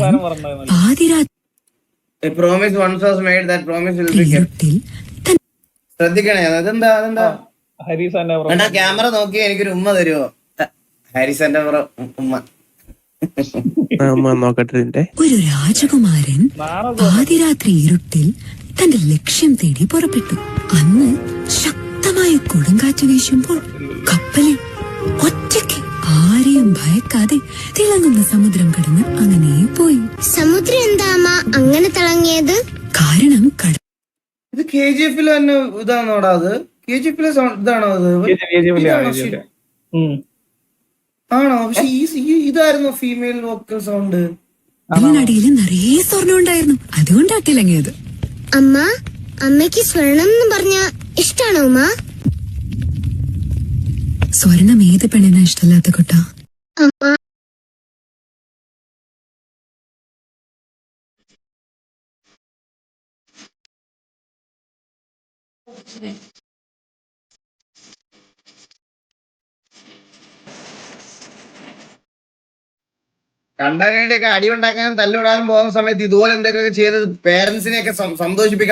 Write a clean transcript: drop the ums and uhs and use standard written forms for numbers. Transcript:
A promise once was made, that promise will be kept. ശ്രദ്ധിക്കണേ, അതെന്താ എന്നാ camera നോക്കി എനിക്കൊരു ഉമ്മ തരുമോ? ഹാരിസന്റെ ഉമ്മ. ഒരു രാജകുമാരൻ പാതിരാത്രി ഇരുട്ടിൽ തന്റെ ലക്ഷ്യം തേടി പുറപ്പെട്ടു. അന്ന് ശക്തമായ കൊടുങ്കാറ്റ് വീശുമ്പോൾ കപ്പലിൽ ഒറ്റയ്ക്ക് ആരെയും ഭയക്കാതെ തിളങ്ങുന്ന സമുദ്രം കടന്ന് അങ്ങനെ പോയി. സമുദ്രം എന്താ അങ്ങനെ തിളങ്ങിയത്? കാരണം ഇത് KGF തന്നെ ഇതാണോടാ? അത് KGF ഇതാണോ? അത് ആണോ? പക്ഷെ ഇതായിരുന്നു ഫീമെയിൽ വോക്കൽ സൗണ്ട്. അതിനടിയിൽ നിറയെ സ്വർണ്ണം ഉണ്ടായിരുന്നു, അതുകൊണ്ടാ തിളങ്ങിയത്. അമ്മയ്ക്ക് സ്വർണം എന്ന് പറഞ്ഞ ഇഷ്ടാണോ ഉമ്മ? സ്വർണം ഏത് പെണ്ണിനാ ഇഷ്ടമല്ലാത്ത കുട്ടാ? കണ്ടതിനൊക്കെ അടി ഉണ്ടാക്കാനും തല്ലുവിടാനും പോകുന്ന സമയത്ത് ഇതുപോലെ എന്തൊക്കെ ചെയ്ത് പേരൻസിനെയൊക്കെ സന്തോഷിപ്പിക്കണം.